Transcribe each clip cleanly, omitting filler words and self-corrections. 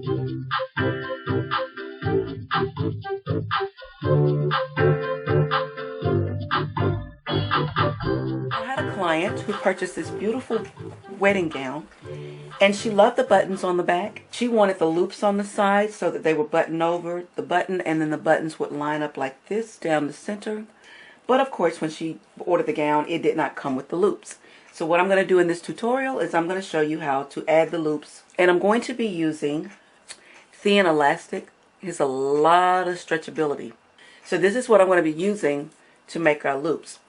I had a client who purchased this beautiful wedding gown, and she loved the buttons on the back. She wanted the loops on the side so that they would button over the button, and then the buttons would line up like this down the center. But of course, when she ordered the gown, it did not come with the loops. So what I'm going to do in this tutorial is I'm going to show you how to add the loops. And I'm going to be using thin elastic. It's a lot of stretchability. So this is what I'm going to be using to make our loops.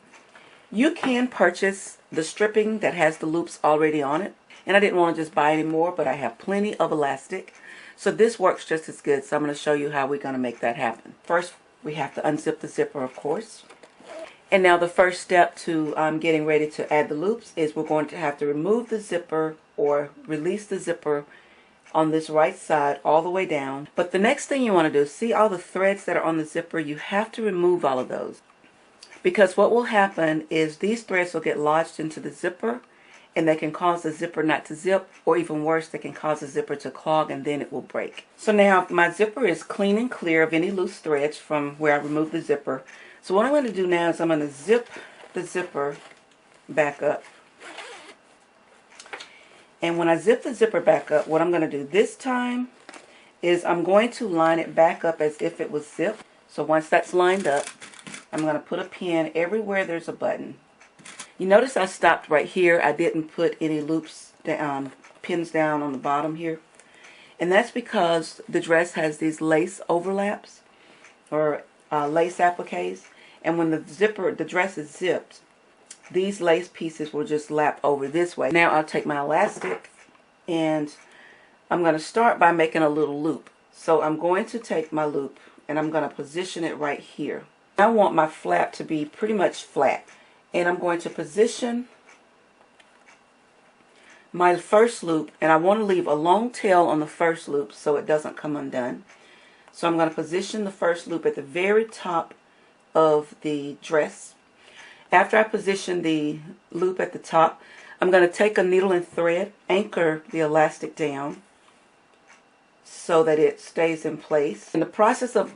You can purchase the stripping that has the loops already on it. And I didn't want to just buy any more, but I have plenty of elastic. So this works just as good. So I'm going to show you how we're going to make that happen. First, we have to unzip the zipper, of course. And now the first step to getting ready to add the loops is we're going to have to remove the zipper or release the zipper on this right side all the way down. But the next thing you want to do, see all the threads that are on the zipper? You have to remove all of those. Because what will happen is these threads will get lodged into the zipper, and they can cause the zipper not to zip, or even worse, they can cause the zipper to clog, and then it will break. So now my zipper is clean and clear of any loose threads from where I removed the zipper. So what I'm going to do now is I'm going to zip the zipper back up. And when I zip the zipper back up, what I'm going to do this time is I'm going to line it back up as if it was zipped. So once that's lined up, I'm going to put a pin everywhere there's a button. You notice I stopped right here. I didn't put any loops, pins down on the bottom here. And that's because the dress has these lace overlaps or lace appliques. And when the dress is zipped, these lace pieces will just lap over this way. Now I'll take my elastic and I'm going to start by making a little loop. So I'm going to take my loop and I'm going to position it right here. I want my flap to be pretty much flat. And I'm going to position my first loop, and I want to leave a long tail on the first loop so it doesn't come undone. So I'm going to position the first loop at the very top of the dress. After I position the loop at the top, I'm going to take a needle and thread, anchor the elastic down so that it stays in place. In the process of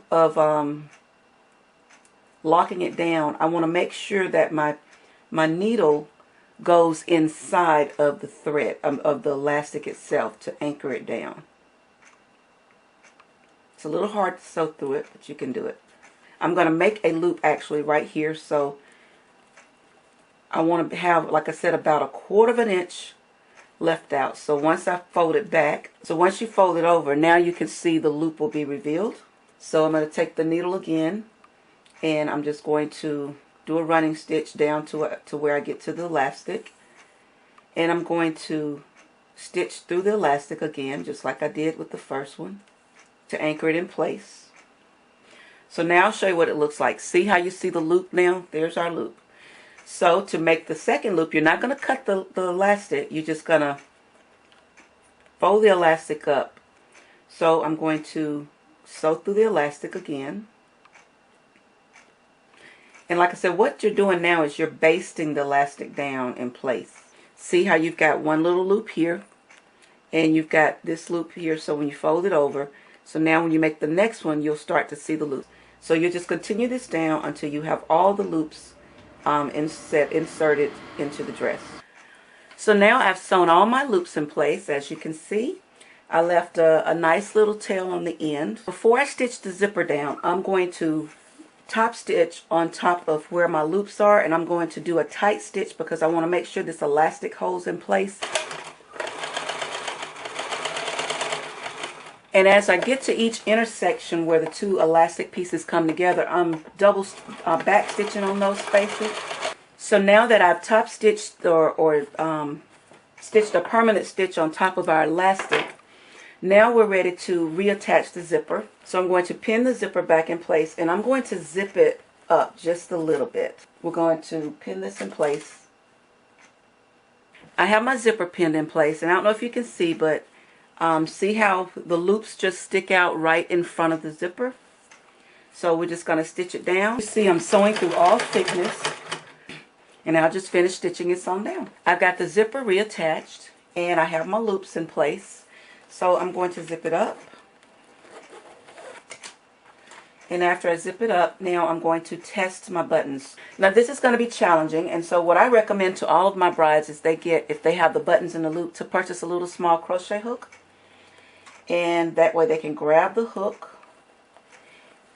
locking it down, I want to make sure that my needle goes inside of the thread, of the elastic itself, to anchor it down. It's a little hard to sew through it, but you can do it. I'm going to make a loop actually right here, so I want to have, like I said, about 1/4 inch left out. So once I fold it back, so once you fold it over, now you can see the loop will be revealed. So I'm going to take the needle again, and I'm just going to do a running stitch down to where I get to the elastic, and I'm going to stitch through the elastic again just like I did with the first one to anchor it in place. So now I'll show you what it looks like. See how you see the loop now? There's our loop. So to make the second loop, you're not going to cut the elastic, you're just going to fold the elastic up. So I'm going to sew through the elastic again. And like I said, what you're doing now is you're basting the elastic down in place. See how you've got one little loop here, and you've got this loop here, so when you fold it over, so now when you make the next one, you'll start to see the loop. So you just continue this down until you have all the loops inserted into the dress. So now I've sewn all my loops in place. As you can see, I left a nice little tail on the end. Before I stitch the zipper down, I'm going to top stitch on top of where my loops are, and I'm going to do a tight stitch because I want to make sure this elastic holds in place. And as I get to each intersection where the two elastic pieces come together, I'm double back stitching on those spaces. So now that I've top stitched or stitched a permanent stitch on top of our elastic, now we're ready to reattach the zipper. So I'm going to pin the zipper back in place, and I'm going to zip it up just a little bit. We're going to pin this in place. I have my zipper pinned in place, and I don't know if you can see, but see how the loops just stick out right in front of the zipper? So we're just going to stitch it down. You see I'm sewing through all thickness, and I'll just finish stitching this on down. I've got the zipper reattached, and I have my loops in place. So I'm going to zip it up. And after I zip it up, now I'm going to test my buttons. Now this is going to be challenging, and so what I recommend to all of my brides is if they have the buttons in the loop, to purchase a little small crochet hook. And that way they can grab the hook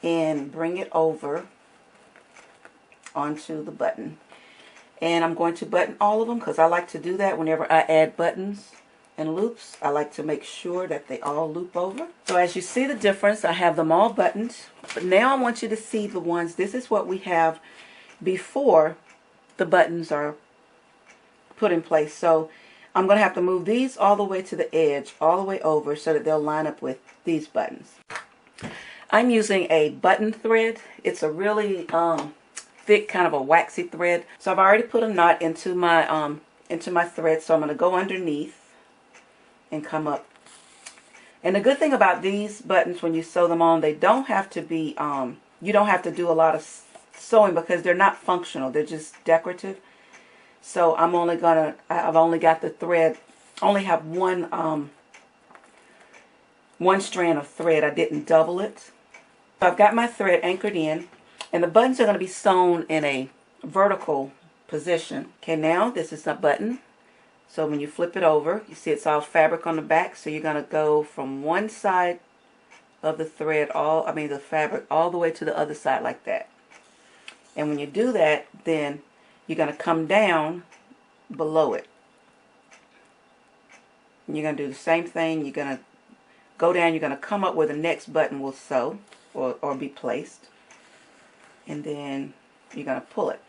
and bring it over onto the button. And I'm going to button all of them because I like to do that whenever I add buttons and loops. I like to make sure that they all loop over. So as you see the difference, I have them all buttoned. But now I want you to see the ones, this is what we have before the buttons are put in place. So I'm going to have to move these all the way to the edge, all the way over, so that they'll line up with these buttons. I'm using a button thread. It's a really thick, kind of a waxy thread. So I've already put a knot into my thread. So I'm going to go underneath and come up. And the good thing about these buttons, when you sew them on, they don't have to be, you don't have to do a lot of sewing because they're not functional. They're just decorative. So I've only got the thread, only have one strand of thread. I didn't double it. So I've got my thread anchored in, and the buttons are going to be sewn in a vertical position. Okay, now this is a button. So when you flip it over, you see it's all fabric on the back. So you're going to go from one side of the thread, the fabric, all the way to the other side like that. And when you do that, then you're going to come down below it. And you're going to do the same thing. You're going to go down. You're going to come up where the next button will sew or be placed. And then you're going to pull it.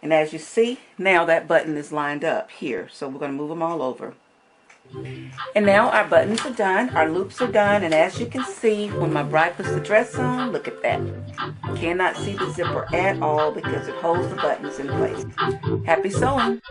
And as you see, now that button is lined up here. So we're going to move them all over. And now our buttons are done, our loops are done, and as you can see, when my bride puts the dress on, look at that. You cannot see the zipper at all because it holds the buttons in place. Happy sewing!